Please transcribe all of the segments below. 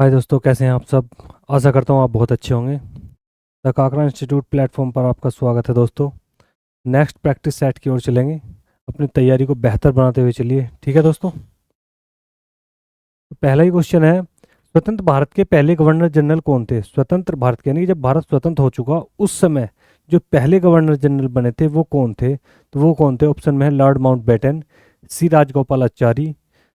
हाय दोस्तों, कैसे हैं आप सब। आशा करता हूँ आप बहुत अच्छे होंगे। द काकरा इंस्टीट्यूट प्लेटफॉर्म पर आपका स्वागत है दोस्तों। नेक्स्ट प्रैक्टिस सेट की ओर चलेंगे। अपनी तैयारी को बेहतर बनाते हुए चलिए, ठीक है दोस्तों। तो पहला ही क्वेश्चन है, स्वतंत्र भारत के पहले गवर्नर जनरल कौन थे। स्वतंत्र भारत के यानी कि जब भारत स्वतंत्र हो चुका उस समय जो पहले गवर्नर जनरल बने थे वो कौन थे। तो वो कौन थे, ऑप्शन में है लॉर्ड माउंटबेटन, सी राजगोपालाचारी,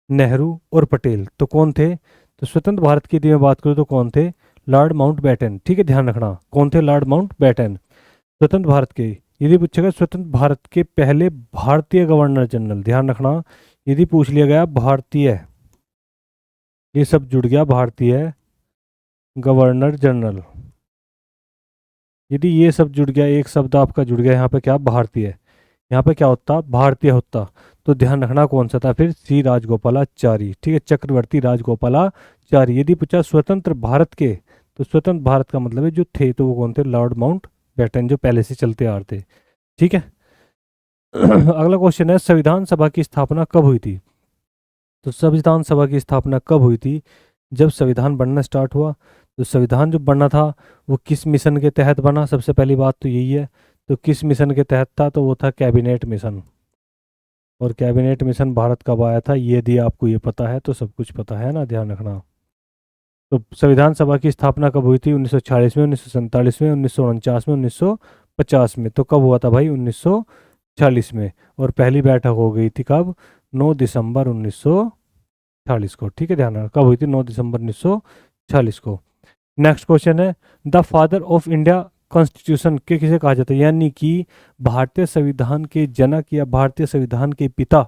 नेहरू और पटेल। तो कौन थे। तो स्वतंत्र भारत की यदि मैं बात करूँ तो कौन थे, लॉर्ड माउंटबेटन। ठीक है, ध्यान रखना कौन थे, लॉर्ड माउंटबेटन। स्वतंत्र भारत के, यदि पूछेगा स्वतंत्र भारत के पहले भारतीय गवर्नर जनरल, ध्यान रखना यदि पूछ लिया गया भारतीय, ये सब जुड़ गया भारतीय गवर्नर जनरल। यदि ये सब जुड़ गया, एक शब्द आपका जुड़ गया यहाँ पे, क्या भारतीय, यहाँ पे क्या होता, भारतीय होता। तो ध्यान रखना कौन सा था फिर, सी राजगोपालाचारी। ठीक है, चक्रवर्ती राजगोपालाचारी। यदि पूछा स्वतंत्र भारत के, तो स्वतंत्र भारत का मतलब है जो थे, तो वो कौन थे, लॉर्ड माउंट बैटन, जो पहले से चलते आ रहे थे। ठीक है। अगला क्वेश्चन है, संविधान सभा की स्थापना कब हुई थी। तो संविधान सभा की स्थापना कब हुई थी, जब संविधान बनना स्टार्ट हुआ। तो संविधान जो बनना था वो किस मिशन के तहत बना, सबसे पहली बात तो यही है। तो किस मिशन के तहत था, तो वो था कैबिनेट मिशन। और कैबिनेट मिशन भारत कब आया था, ये यदि आपको ये पता है तो सब कुछ पता है ना, ध्यान रखना। तो संविधान सभा की स्थापना कब हुई थी, 1946 में, 1947 में, 1949 में, 1950 में। तो कब हुआ था भाई, 1946 में। और पहली बैठक हो गई थी कब, 9 दिसंबर 1946 को। ठीक है, ध्यान रखना कब हुई थी, 9 दिसंबर 1946 को। नेक्स्ट क्वेश्चन है, the father of India constitution के किसे कहा जाता है, यानी कि भारतीय संविधान के जनक या भारतीय संविधान के पिता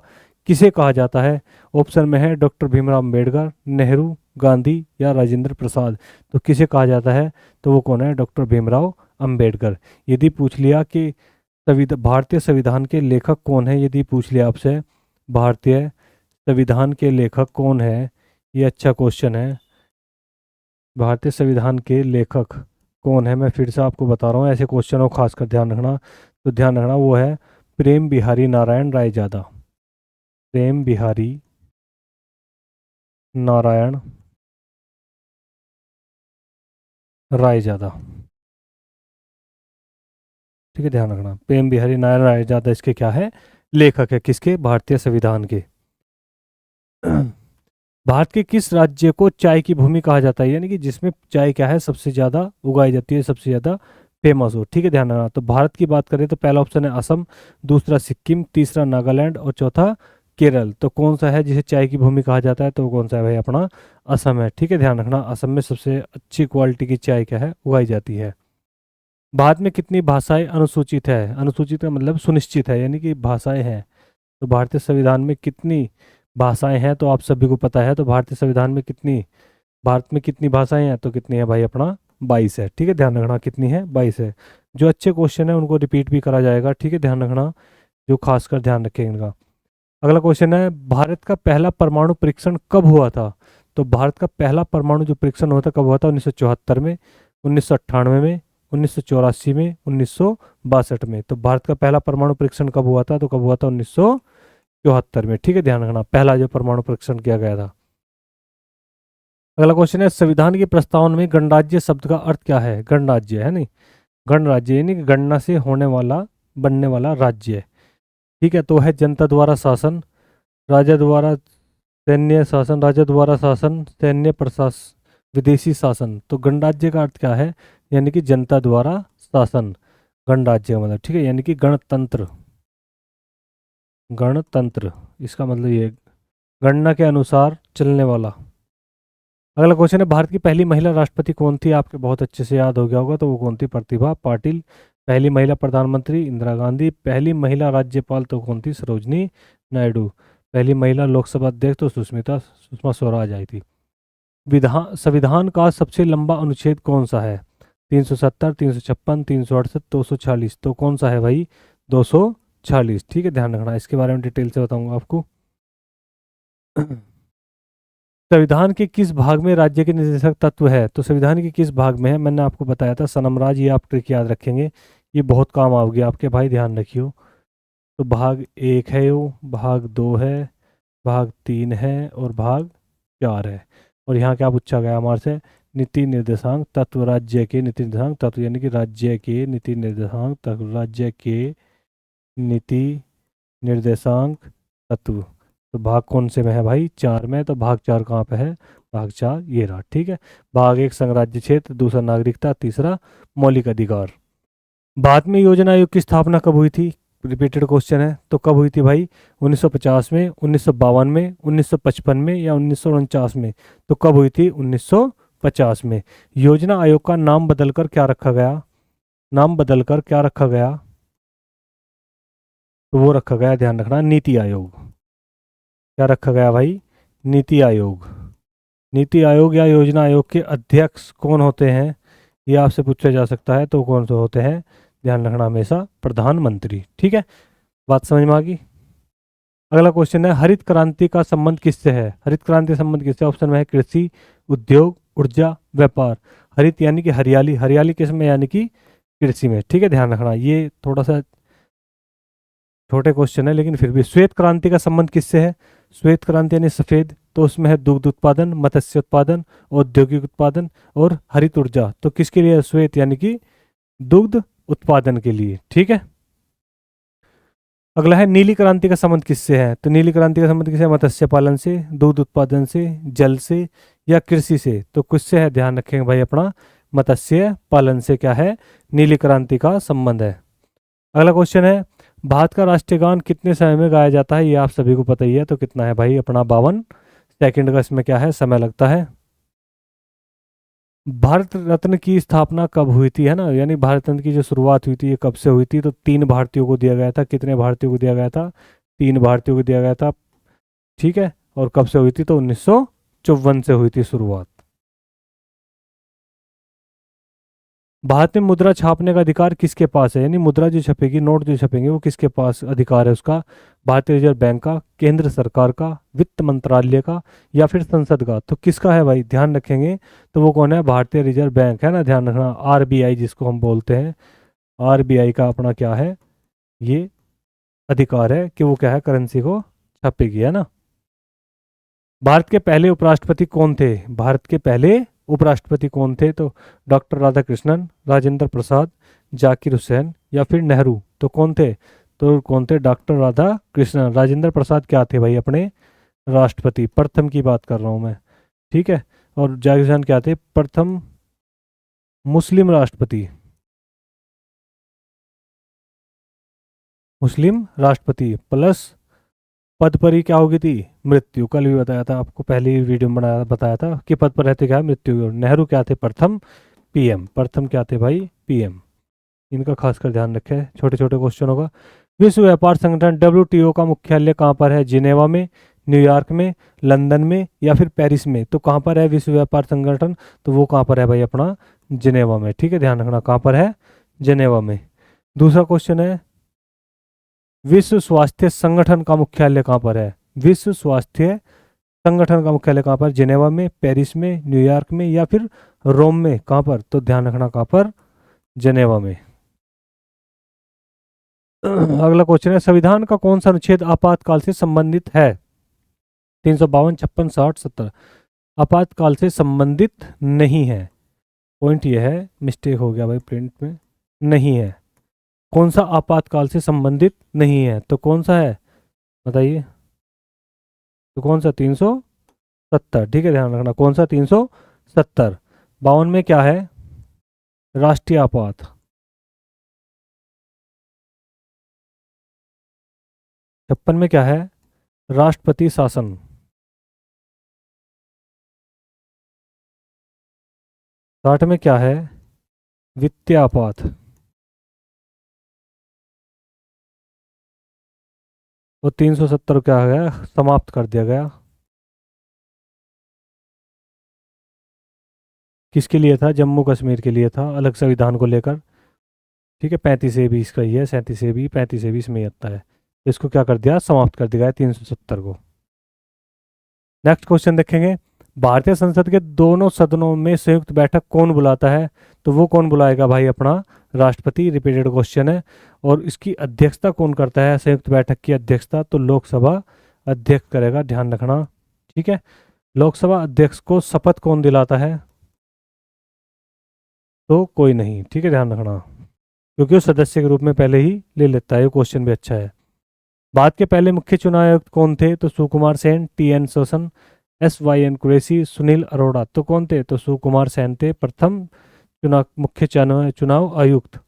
किसे कहा जाता है। ऑप्शन में है डॉक्टर भीमराव अम्बेडकर, नेहरू, गांधी या राजेंद्र प्रसाद। तो किसे कहा जाता है, तो वो कौन है, डॉक्टर भीमराव अम्बेडकर। यदि पूछ लिया कि भारतीय संविधान के लेखक कौन है, यदि पूछ लिया आपसे भारतीय संविधान के लेखक कौन है, ये अच्छा क्वेश्चन है। भारतीय संविधान के लेखक कौन है, मैं फिर से आपको बता रहा हूँ, ऐसे क्वेश्चनों को खासकर ध्यान रखना। तो ध्यान रखना वो है प्रेम बिहारी नारायण रायजादा। प्रेम बिहारी नारायण रायजादा। ठीक है, ध्यान रखना प्रेम बिहारी नारायण रायजादा इसके क्या है, लेखक है, किसके, भारतीय संविधान के। भारत के किस राज्य को चाय की भूमि कहा जाता है, यानी कि जिसमें चाय क्या है सबसे ज्यादा उगाई जाती है, सबसे ज्यादा फेमस हो। ठीक है, ध्यान रखना। तो भारत की बात करें तो पहला ऑप्शन है असम, दूसरा सिक्किम, तीसरा नागालैंड और चौथा केरल। तो कौन सा है जिसे चाय की भूमि कहा जाता है, तो वो कौन सा है भाई, अपना असम है। ठीक है, ध्यान रखना असम में सबसे अच्छी क्वालिटी की चाय क्या है, उगाई जाती है। भारत में कितनी भाषाएं अनुसूचित है, अनुसूचित का मतलब सुनिश्चित है, यानी कि भाषाएं हैं। तो भारतीय संविधान में कितनी भाषाएं हैं, तो आप सभी को पता है। तो भारतीय संविधान में कितनी, भारत में कितनी भाषाएं हैं, तो कितनी है भाई, अपना 22 है। ठीक है, ध्यान रखना कितनी है, 22 है। जो अच्छे क्वेश्चन है उनको रिपीट भी करा जाएगा। ठीक है, ध्यान रखना, जो खासकर ध्यान रखें इनका। अगला क्वेश्चन है, भारत का पहला परमाणु परीक्षण कब हुआ था। तो भारत का पहला परमाणु जो परीक्षण हुआ था कब हुआ था, 1974 में, 1998 में, 1984 में, 1962 में। तो भारत का पहला परमाणु परीक्षण कब हुआ था, तो कब हुआ था, 1974 में। ठीक है, ध्यान रखना पहला जो परमाणु परीक्षण किया गया था। अगला क्वेश्चन है, संविधान की प्रस्तावना में गणराज्य शब्द का अर्थ क्या है। गणराज्य है नहीं, गणराज्य यानी कि गणना से होने वाला, बनने वाला राज्य। ठीक है, तो है जनता द्वारा शासन, राजा द्वारा सैन्य शासन, राजा द्वारा शासन, सैन्य प्रशासन, विदेशी शासन। तो गणराज्य का अर्थ क्या है, यानी कि जनता द्वारा शासन, गणराज्य का मतलब। ठीक है, यानी कि गणतंत्र, गणतंत्र इसका मतलब ये है, गणना के अनुसार चलने वाला। अगला क्वेश्चन है, भारत की पहली महिला राष्ट्रपति कौन थी, आपके बहुत अच्छे से याद हो गया होगा, तो वो कौन थी, प्रतिभा पाटिल। पहली महिला प्रधानमंत्री इंदिरा गांधी। पहली महिला राज्यपाल तो कौन थी, सरोजनी नायडू। पहली महिला लोकसभा अध्यक्ष तो सुषमा स्वराज आई थी। विधान संविधान का सबसे लंबा अनुच्छेद कौन सा है, 370, 356, 368, 246। तो कौन सा है भाई, 246। ठीक है, ध्यान रखना, इसके बारे में डिटेल से बताऊंगा आपको। संविधान के किस भाग में राज्य के निर्देशक तत्व है। तो संविधान के किस भाग में है, मैंने आपको बताया था सनमराज, ये आप ट्रिक याद रखेंगे, ये बहुत काम आओगे आपके भाई, ध्यान रखियो। तो भाग 1 है, यो भाग 2 है, भाग 3 है और भाग 4 है। और यहाँ क्या पूछा गया हमारे से, नीति निर्देशांक तत्व, राज्य के नीति निर्देशांक तत्व, यानी कि राज्य के नीति निर्देशांक तत्व, राज्य के नीति निर्देशांक तत्व। तो भाग कौन से में है भाई, 4 में। तो भाग 4 कहाँ पे है, भाग 4 ये रहा, ठीक है। भाग 1 संघराज्य क्षेत्र, दूसरा नागरिकता, तीसरा मौलिक अधिकार। बाद में योजना आयोग की स्थापना कब हुई थी, रिपीटेड क्वेश्चन है, तो कब हुई थी भाई, 1950 में, 1952 में, 1955 में या 1949 में। तो कब हुई थी, 1950 में। योजना आयोग का नाम बदलकर क्या रखा गया, नाम बदलकर क्या रखा गया, तो वो रखा गया, ध्यान रखना, नीति आयोग। क्या रखा गया भाई, नीति आयोग। नीति आयोग या योजना आयोग के अध्यक्ष कौन होते हैं, ये आपसे पूछा जा सकता है। तो कौन से होते हैं, ध्यान रखना हमेशा, प्रधानमंत्री, ठीक है। बात समझ में आ गई। अगला क्वेश्चन है, हरित क्रांति का संबंध किससे है, हरित क्रांति का संबंध किससे। ऑप्शन में है कृषि, उद्योग, ऊर्जा, व्यापार। हरित यानी कि हरियाली, हरियाली किस में, यानी कि कृषि में, ठीक है, ध्यान रखना। ये थोड़ा सा छोटे क्वेश्चन है लेकिन फिर भी। श्वेत क्रांति का संबंध किससे है, श्वेत क्रांति यानी सफेद, तो उसमें है दुग्ध उत्पादन, मत्स्य उत्पादन, औद्योगिक उत्पादन और हरित ऊर्जा। तो किसके लिए श्वेत, यानी कि दुग्ध उत्पादन के लिए, ठीक है। अगला है, नीली क्रांति का संबंध किससे है, तो नीली क्रांति का संबंध किससे है, मत्स्य पालन से, दुग्ध उत्पादन से, जल से या कृषि से। तो किससे है, ध्यान रखेंगे भाई अपना, मत्स्य पालन से क्या है, नीली क्रांति का संबंध है। अगला क्वेश्चन है, भारत का राष्ट्रीय गान कितने समय में गाया जाता है, ये आप सभी को पता ही है। तो कितना है भाई अपना, 52 सेकंड का इसमें क्या है, समय लगता है। भारत रत्न की स्थापना कब हुई थी, है ना, यानी भारत रत्न की जो शुरुआत हुई थी ये कब से हुई थी, तो 3 भारतीयों को दिया गया था। कितने भारतीयों को दिया गया था, 3 भारतीयों को दिया गया था, ठीक है। और कब से हुई थी, तो 1954 से हुई थी शुरुआत। भारत में मुद्रा छापने का अधिकार किसके पास है, यानी मुद्रा जो छपेगी, नोट जो छपेंगे, वो किसके पास अधिकार है उसका, भारतीय रिजर्व बैंक का, केंद्र सरकार का, वित्त मंत्रालय का या फिर संसद का। तो किसका है भाई, ध्यान रखेंगे, तो वो कौन है, भारतीय रिजर्व बैंक है ना, ध्यान रखना, आरबीआई जिसको हम बोलते हैं। आरबीआई का अपना क्या है, ये अधिकार है कि वो क्या है, करेंसी को छापेगी, है ना। भारत के पहले उपराष्ट्रपति कौन थे, भारत के पहले उपराष्ट्रपति कौन थे, तो डॉक्टर राधाकृष्णन, राजेंद्र प्रसाद, जाकिर हुसैन या फिर नेहरू। तो कौन थे, तो कौन थे, डॉक्टर राधाकृष्णन। राजेंद्र प्रसाद क्या थे भाई, अपने राष्ट्रपति, प्रथम की बात कर रहा हूँ मैं, ठीक है। और जाकिर हुसैन क्या थे, प्रथम मुस्लिम राष्ट्रपति, मुस्लिम राष्ट्रपति। प्लस पद पर ही क्या होगी थी, मृत्यु। कल भी बताया था आपको, पहले ही वीडियो में बनाया बताया था कि पद पर रहते क्या है, मृत्यु। नेहरू क्या थे, प्रथम पीएम, प्रथम क्या थे भाई, पीएम। इनका खासकर ध्यान रखें, छोटे छोटे क्वेश्चन होगा। विश्व व्यापार संगठन डब्ल्यूटीओ का मुख्यालय कहाँ पर है, जिनेवा में, न्यूयॉर्क में, लंदन में या फिर पेरिस में। तो कहाँ पर है विश्व व्यापार संगठन, तो वो कहाँ पर है भाई अपना, जिनेवा में, ठीक है, ध्यान रखना, कहाँ पर है, जिनेवा में। दूसरा क्वेश्चन है, विश्व स्वास्थ्य संगठन का मुख्यालय कहाँ पर है, विश्व स्वास्थ्य संगठन का मुख्यालय कहाँ पर, जिनेवा में, पेरिस में, न्यूयॉर्क में या फिर रोम में, कहाँ पर, तो ध्यान रखना कहाँ पर, जिनेवा में। अगला क्वेश्चन है, संविधान का कौन सा अनुच्छेद आपातकाल से संबंधित है, 352, 56, 60, 70। आपातकाल से संबंधित नहीं है, पॉइंट यह है, मिस्टेक हो गया भाई प्रिंट में, नहीं है। कौन सा आपातकाल से संबंधित नहीं है, तो कौन सा है बताइए, तो कौन सा, 370, ठीक है, ध्यान रखना, कौन सा, 370। 52 में क्या है, राष्ट्रीय आपात। 56 में क्या है, राष्ट्रपति शासन। 60 में क्या है, वित्तीय आपात। और 370 क्या गया, समाप्त कर दिया गया। किसके लिए था, जम्मू कश्मीर के लिए था, अलग संविधान को लेकर, ठीक है। 35A का ही है, 37A, 35A इसमें ही आता है। इसको क्या कर दिया, समाप्त कर दिया है 370 को। नेक्स्ट क्वेश्चन देखेंगे, भारतीय संसद के दोनों सदनों में संयुक्त बैठक कौन बुलाता है, तो वो कौन बुलाएगा भाई अपना, राष्ट्रपति। रिपीटेड क्वेश्चन है। और इसकी अध्यक्षता कौन करता है, संयुक्त बैठक की अध्यक्षता, तो लोकसभा अध्यक्ष करेगा, ध्यान रखना, ठीक है। लोकसभा अध्यक्ष को शपथ कौन दिलाता है? तो कोई नहीं, ठीक है, ध्यान रखना, क्योंकि वो सदस्य के रूप में पहले ही ले लेता है। ये क्वेश्चन भी अच्छा है। भारत के पहले मुख्य चुनाव आयुक्त कौन थे? तो सुकुमार सेन, टी.एन. शोसन, एस.वाई.एन. कुरैशी, सुनील अरोड़ा। तो कौन थे? तो सुकुमार सेन थे प्रथम मुख्य चुनाव आयुक्त।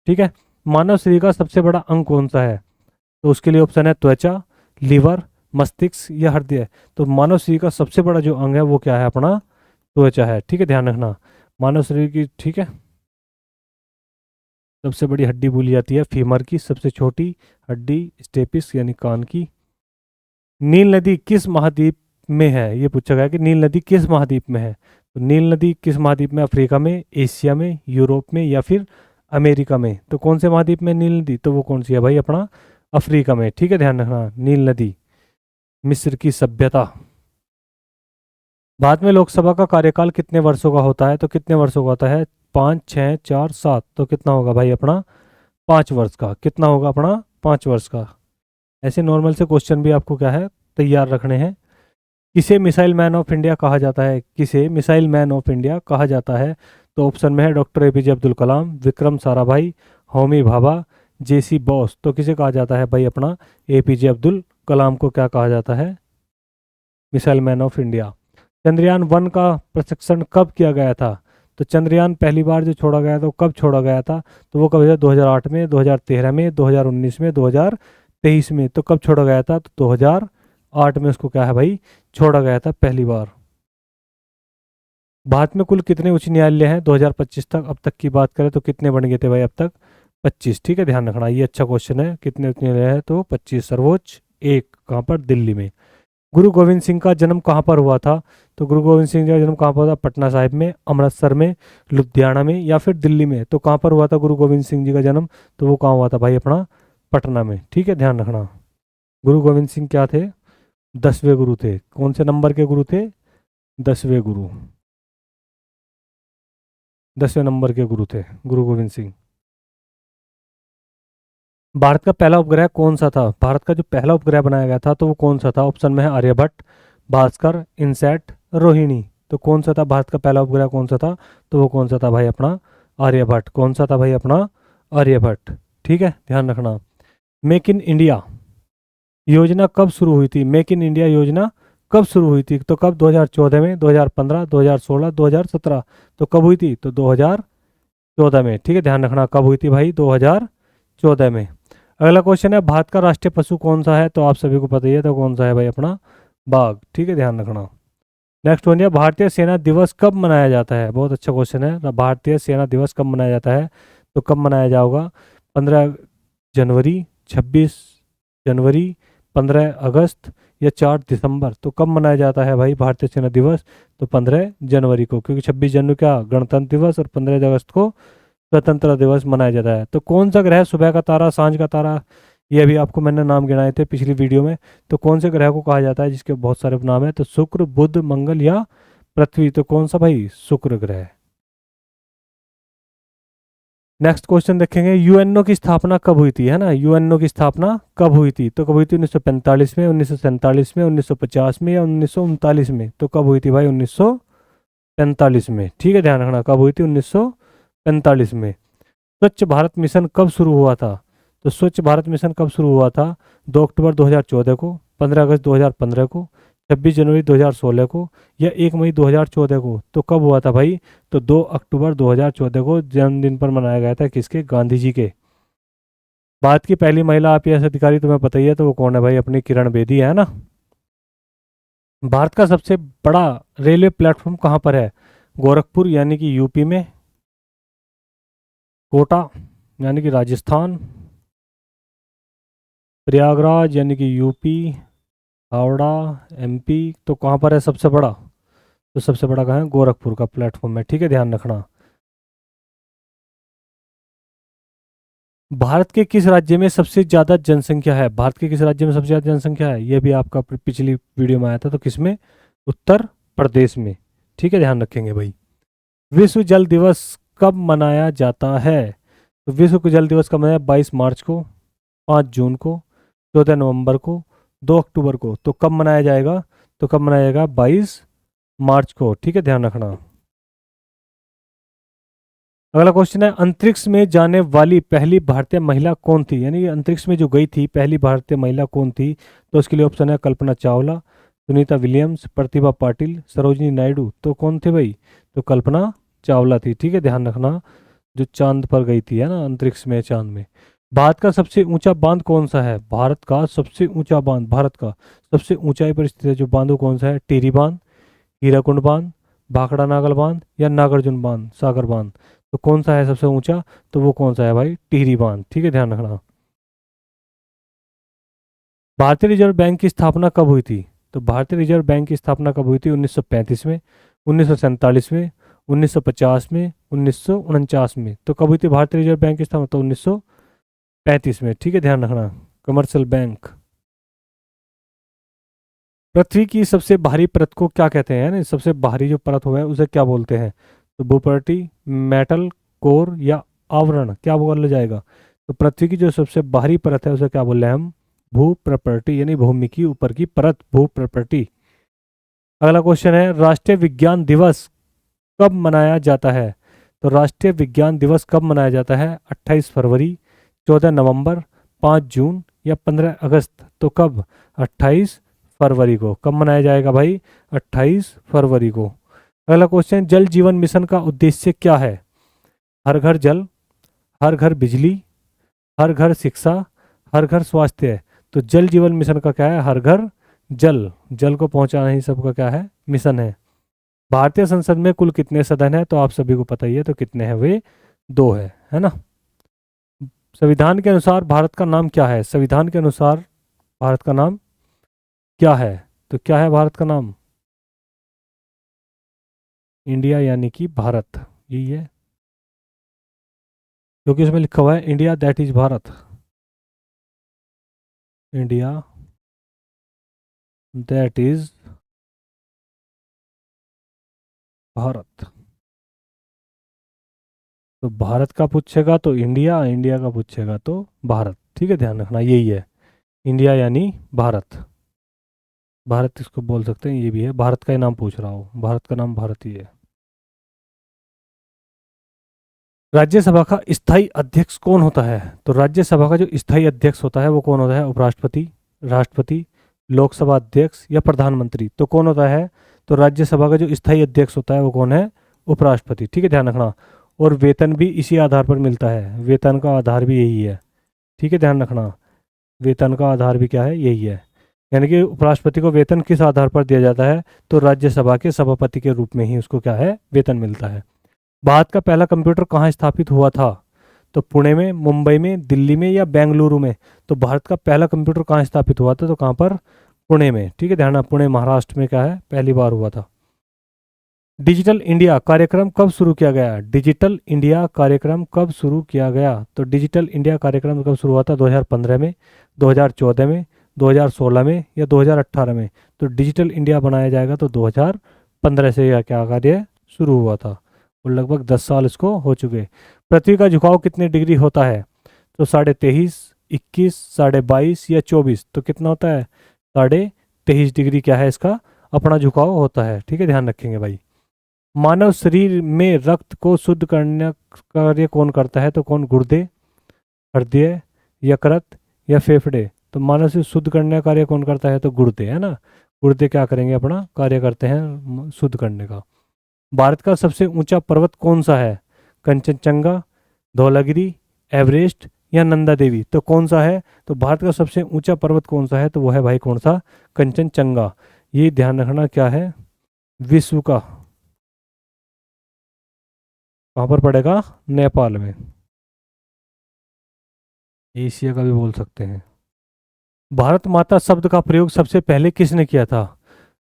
ठीक है। मानव शरीर का सबसे बड़ा अंग कौन सा है? तो उसके लिए ऑप्शन है त्वचा, लीवर, मस्तिष्क या हृदय। तो मानव शरीर का सबसे बड़ा जो अंग है वो क्या है? अपना त्वचा है। ठीक है, ध्यान रखना, मानव शरीर की, ठीक है, सबसे बड़ी हड्डी बोली जाती है फीमर की, सबसे छोटी हड्डी स्टेपिस यानी कान की। नील नदी किस महाद्वीप में है? ये पूछा गया कि नील नदी किस महाद्वीप में है। तो नील नदी किस महाद्वीप में? अफ्रीका में, एशिया में, यूरोप में या फिर अमेरिका में। तो कौन से महाद्वीप में नील नदी? तो वो कौन सी है भाई? अपना अफ्रीका में। ठीक है, ध्यान रखना, नील नदी। मिस्र की सभ्यता। भारत में लोकसभा का कार्यकाल कितने वर्षों का होता है? तो कितने वर्षों का होता है? 5, 6, 4, 7। तो कितना होगा भाई? अपना 5 वर्ष का। कितना होगा? अपना 5 वर्ष का। ऐसे नॉर्मल से क्वेश्चन भी आपको क्या है? तैयार रखने हैं। किसे मिसाइल मैन ऑफ इंडिया कहा जाता है? किसे मिसाइल मैन ऑफ इंडिया कहा जाता है? तो ऑप्शन में है डॉक्टर एपीजे अब्दुल कलाम, विक्रम साराभाई, होमी भाभा, जेसी बोस। तो किसे कहा जाता है भाई? अपना एपीजे अब्दुल कलाम को क्या कहा जाता है? Missile man of India. Chandrayaan 1 का प्रशिक्षण कब किया गया था? तो चंद्रयान पहली बार जो छोड़ा गया था वो कब छोड़ा गया था? तो वो कब? 2008 में, 2013 में, 2019 में, 2023 में। तो कब छोड़ा गया था? तो 2008 में उसको क्या है भाई? छोड़ा गया था पहली बार। भारत में कुल कितने उच्च न्यायालय हैं 2025 तक? अब तक की बात करें तो कितने बन गए थे भाई अब तक? 25। ठीक है, ध्यान रखना, ये अच्छा क्वेश्चन है। कितने उच्च न्यायालय है? तो 25। सर्वोच्च एक कहाँ पर? दिल्ली में। गुरु गोविंद सिंह का जन्म कहाँ पर हुआ था? तो गुरु गोविंद सिंह का जन्म कहाँ पर हुआ था? पटना साहिब में, अमृतसर में, लुधियाना में या फिर दिल्ली में। तो कहाँ पर हुआ था गुरु गोविंद सिंह जी का जन्म? तो वो कहाँ हुआ था भाई? अपना पटना में। ठीक है, ध्यान रखना। गुरु गोविंद सिंह क्या थे? 10वें गुरु थे। कौन से नंबर के गुरु थे? 10वें गुरु। 10वें नंबर के गुरु थे गुरु गोविंद सिंह। भारत का पहला उपग्रह कौन सा था? भारत का जो पहला उपग्रह बनाया गया था तो वो कौन सा था? ऑप्शन में है आर्यभट्ट, भास्कर, इनसैट, रोहिणी। तो कौन सा था भारत का पहला उपग्रह? कौन सा था? तो वो कौन सा था भाई? अपना आर्यभट्ट। कौन सा था भाई? अपना आर्यभट्ट। ठीक है, ध्यान रखना। मेक इन इंडिया योजना कब शुरू हुई थी? मेक इन इंडिया योजना कब शुरू हुई थी? तो कब? 2014 में, 2015, 2016, 2017। तो कब हुई थी? तो 2014 में। ठीक है, ध्यान रखना, कब हुई थी भाई? 2014 में। अगला क्वेश्चन है, भारत का राष्ट्रीय पशु कौन सा है? तो आप सभी को पता ही है, तो कौन सा है भाई? अपना बाघ। ठीक है, ध्यान रखना। नेक्स्ट वन है, भारतीय सेना दिवस कब मनाया जाता है? बहुत अच्छा क्वेश्चन है। भारतीय सेना दिवस कब मनाया जाता है? तो कब मनाया जाएगा? 15 जनवरी, 26 जनवरी, 15 अगस्त या 4 दिसंबर। तो कब मनाया जाता है भाई भारतीय सेना दिवस? तो 15 जनवरी को, क्योंकि 26 जनवरी क्या गणतंत्र दिवस और 15 अगस्त को स्वतंत्रता दिवस मनाया जाता है। तो कौन सा ग्रह सुबह का तारा, सांझ का तारा, ये भी आपको मैंने नाम गिनाए थे पिछली वीडियो में। तो कौन से ग्रह को कहा जाता है जिसके बहुत सारे नाम है? तो शुक्र, बुध, मंगल या पृथ्वी। तो कौन सा भाई? शुक्र ग्रह। नेक्स्ट क्वेश्चन देखेंगे, यूएनओ की स्थापना कब हुई थी? है ना, यूएनओ की स्थापना कब हुई थी? तो कब हुई थी? 1945 में, 1947 में, 1950 में या 1939 में। तो कब हुई थी भाई? 1945 में। ठीक है, ध्यान रखना, कब हुई थी? 1945 में। स्वच्छ भारत मिशन कब शुरू हुआ था? तो स्वच्छ भारत मिशन कब शुरू हुआ था? 2 अक्टूबर 2014 को, 15 अगस्त 2015 को, 26 जनवरी 2016 को या 1 मई 2014 को। तो कब हुआ था भाई? तो 2 अक्टूबर 2014 को जन्मदिन पर मनाया गया था। किसके? गांधी जी के। भारत की पहली महिला आईपीएस अधिकारी तुम्हें पता ही है, तो वो कौन है भाई? अपनी किरण बेदी है ना। भारत का सबसे बड़ा रेलवे प्लेटफॉर्म कहाँ पर है? गोरखपुर यानी कि यूपी में, कोटा यानी कि राजस्थान, प्रयागराज यानी कि यूपी, हावड़ा एमपी। तो कहाँ पर है सबसे बड़ा? तो सबसे बड़ा कहाँ है? गोरखपुर का प्लेटफॉर्म है। ठीक है, ध्यान रखना। भारत के किस राज्य में सबसे ज्यादा जनसंख्या है? भारत के किस राज्य में सबसे ज्यादा जनसंख्या है? यह भी आपका पिछली वीडियो में आया था। तो किसमें? उत्तर प्रदेश में। ठीक है, ध्यान रखेंगे भाई। विश्व जल दिवस कब मनाया जाता है? तो विश्व जल दिवस कब मनाया? 22 मार्च को, 5 जून को, 14 नवंबर को, 2 अक्टूबर को। तो कब मनाया जाएगा? तो कब मनाया जाएगा? 22 मार्च को, ठीक है, ध्यान रखना। अगला क्वेश्चन है, अंतरिक्ष में जाने वाली पहली भारतीय महिला कौन थी? यानी अंतरिक्ष में जो गई थी पहली भारतीय महिला कौन थी? तो उसके लिए ऑप्शन है कल्पना चावला, सुनीता विलियम्स, प्रतिभा पाटिल, सरोजिनी नायडू। तो कौन थे भाई? तो कल्पना चावला थी, ठीक है, ध्यान रखना, जो चांद पर गई थी, है ना, अंतरिक्ष में, चांद में। भारत का सबसे ऊंचा बांध कौन सा है? भारत का सबसे ऊंचा बांध, भारत का सबसे ऊंचाई पर स्थित है जो बांध, वो कौन सा है? टिहरी बांध, हीराकुंड बांध, भाखड़ा नागल बांध, या नागार्जुन बांध, सागर बांध। तो कौन सा है सबसे ऊंचा? तो वो कौन सा है भाई? टिहरी बांध, ठीक है, ध्यान रखना। भारतीय रिजर्व बैंक की स्थापना कब हुई थी? तो भारतीय रिजर्व बैंक की स्थापना कब हुई थी? 1935 में, 1947 में, 1950 में, 1949 में। तो कब हुई थी भारतीय रिजर्व बैंक की स्थापना? तो 1935 में, ठीक है, ध्यान रखना। Commercial bank. पृथ्वी की सबसे भारी परत को क्या कहते हैं? यानी सबसे भारी जो परत हो है उसे क्या बोलते हैं? तो भूपर्टी, मेटल, कोर, या आवरण, क्या बोला जाएगा? तो पृथ्वी की जो सबसे बाहरी परत है उसे क्या बोल रहे हैं हम? भू प्रपर्टी, यानी भूमि की ऊपर की परत, भू प्रपर्टी। अगला क्वेश्चन है, राष्ट्रीय विज्ञान दिवस कब मनाया जाता है? तो राष्ट्रीय विज्ञान दिवस कब मनाया जाता है? 28 फरवरी, 14 नवंबर, 5 जून, या 15 अगस्त। तो कब? 28 फरवरी को। कब मनाया जाएगा भाई? 28 फरवरी को। अगला क्वेश्चन, जल जीवन मिशन का उद्देश्य क्या है? हर घर जल, हर घर बिजली, हर घर शिक्षा, हर घर स्वास्थ्य। तो जल जीवन मिशन का क्या है? हर घर जल, जल को पहुंचाना ही सबका क्या है? मिशन है। भारतीय संसद में कुल कितने सदन है? तो आप सभी को पता ही है, तो कितने हैं वे? 2 है ना। संविधान के अनुसार भारत का नाम क्या है? संविधान के अनुसार भारत का नाम क्या है? तो क्या है भारत का नाम? इंडिया, यानी कि भारत, यही है, क्योंकि उसमें लिखा हुआ है India, that is Bharat. India, that is Bharat. तो भारत का पूछेगा तो इंडिया, इंडिया का पूछेगा तो भारत, ठीक है, ध्यान रखना, यही है। इंडिया यानी भारत, भारत इसको बोल सकते हैं, ये भी है, भारत का ही नाम पूछ रहा हूँ, भारत का नाम भारत ही है। राज्यसभा का स्थायी अध्यक्ष कौन होता है? तो राज्यसभा का जो स्थायी अध्यक्ष होता है वो कौन होता है? उपराष्ट्रपति, राष्ट्रपति, लोकसभा अध्यक्ष, या प्रधानमंत्री। तो कौन होता है? तो राज्यसभा का जो स्थायी अध्यक्ष होता है वो कौन है? उपराष्ट्रपति, ठीक है, ध्यान रखना। और वेतन भी इसी आधार पर मिलता है, वेतन का आधार भी यही है, ठीक है, ध्यान रखना। वेतन का आधार भी क्या है? यही है। यानी कि उपराष्ट्रपति को वेतन किस आधार पर दिया जाता है? तो राज्यसभा के सभापति के रूप में ही उसको क्या है? वेतन मिलता है। भारत का पहला कंप्यूटर कहाँ स्थापित हुआ था? तो पुणे में, मुंबई में, दिल्ली में, या बेंगलुरु में। तो भारत का पहला कंप्यूटर कहाँ स्थापित हुआ था? तो कहाँ पर? पुणे में, ठीक है, ध्यान रखना, पुणे महाराष्ट्र में क्या है? पहली बार हुआ था। डिजिटल इंडिया कार्यक्रम कब शुरू किया गया? डिजिटल इंडिया कार्यक्रम कब शुरू किया गया? तो डिजिटल इंडिया कार्यक्रम कब शुरू हुआ था? 2015 में, 2014 में, 2016 में, या 2018 में। तो डिजिटल इंडिया बनाया जाएगा तो 2015 से यह क्या कार्य शुरू हुआ था, और लगभग 10 साल इसको हो चुके। पृथ्वी का झुकाव कितने डिग्री होता है? तो 23.5, 21, 22.5, या 24। तो कितना होता है? 23.5 डिग्री क्या है इसका अपना झुकाव होता है, ठीक है, ध्यान रखेंगे भाई। मानव शरीर में रक्त को शुद्ध करने का कार्य कौन करता है? तो कौन? गुर्दे, हृदय, यकृत, या फेफड़े। तो मानव से शुद्ध करने का कार्य कौन करता है? तो गुर्दे, है ना। गुर्दे क्या करेंगे? अपना कार्य करते हैं शुद्ध करने का। भारत का सबसे ऊंचा पर्वत कौन सा है? कंचनजंगा, धौलागिरी, एवरेस्ट, या नंदा देवी। तो कौन सा है? तो भारत का सबसे ऊंचा पर्वत कौन सा है? तो वो है भाई कौन सा? कंचनजंगा। ये ध्यान रखना क्या है? विश्व का। कहाँ पर पड़ेगा? नेपाल में। एशिया का भी बोल सकते हैं। भारत माता शब्द का प्रयोग सबसे पहले किसने किया था?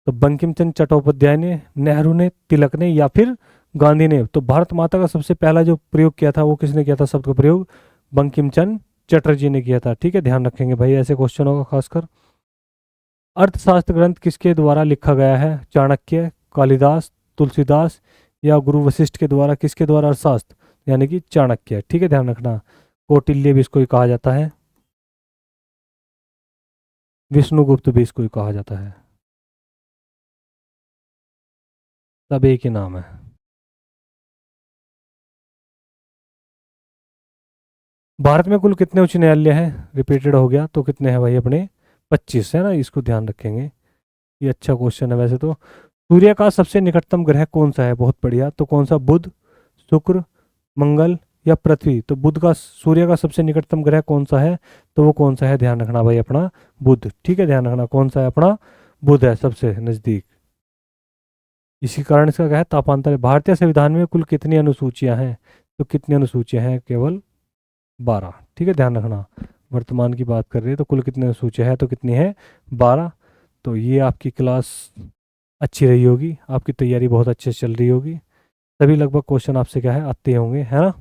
तो बंकिम चंद्र चट्टोपाध्याय ने, नेहरू ने, तिलक ने, या फिर गांधी ने। तो भारत माता का सबसे पहला जो प्रयोग किया था वो किसने किया था? शब्द का प्रयोग बंकिम चंद्र चटर्जी ने किया था, ठीक है, ध्यान रखेंगे भाई, ऐसे क्वेश्चन होगा खासकर। अर्थशास्त्र ग्रंथ किसके द्वारा लिखा गया है? चाणक्य, कालिदास, तुलसीदास, या गुरु वशिष्ठ के द्वारा। किसके द्वारा? अर्थशास्त्र, यानी कि चाणक्य, ठीक है, ध्यान रखना। कौटिल्य भी इसको ही कहा जाता है, विष्णुगुप्त भी इसको ही कहा जाता है। सब एक ही नाम है। भारत में कुल कितने उच्च न्यायालय हैं? रिपीटेड हो गया तो कितने हैं भाई अपने? 25 है ना, इसको ध्यान रखेंगे। ये अच्छा क्वेश्चन है वैसे तो। सूर्य का सबसे निकटतम ग्रह कौन सा है? बहुत बढ़िया। तो कौन सा? बुध, शुक्र, मंगल या पृथ्वी? तो बुध का, सूर्य का सबसे निकटतम ग्रह कौन सा है? तो वो कौन सा है? ध्यान रखना भाई अपना बुध। ठीक है, ध्यान रखना कौन सा है अपना? बुध है सबसे नजदीक। इसी कारण इसका क्या है? तापांतर है। भारतीय संविधान में कुल कितनी अनुसूचियां हैं? तो कितनी अनुसूचियां हैं? केवल 12। ठीक है, ध्यान रखना। वर्तमान की बात कर रही है तो कुल कितनी अनुसूचियां हैं? तो कितनी है? 12। तो ये आपकी क्लास अच्छी रही होगी, आपकी तैयारी बहुत अच्छे से चल रही होगी। सभी लगभग क्वेश्चन आपसे क्या है? आते होंगे, है ना?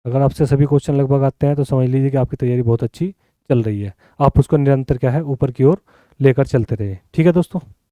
अगर आपसे सभी क्वेश्चन लगभग आते हैं तो समझ लीजिए कि आपकी तैयारी बहुत अच्छी चल रही है। आप उसको निरंतर क्या है? ऊपर की ओर लेकर चलते रहिए। ठीक है दोस्तों।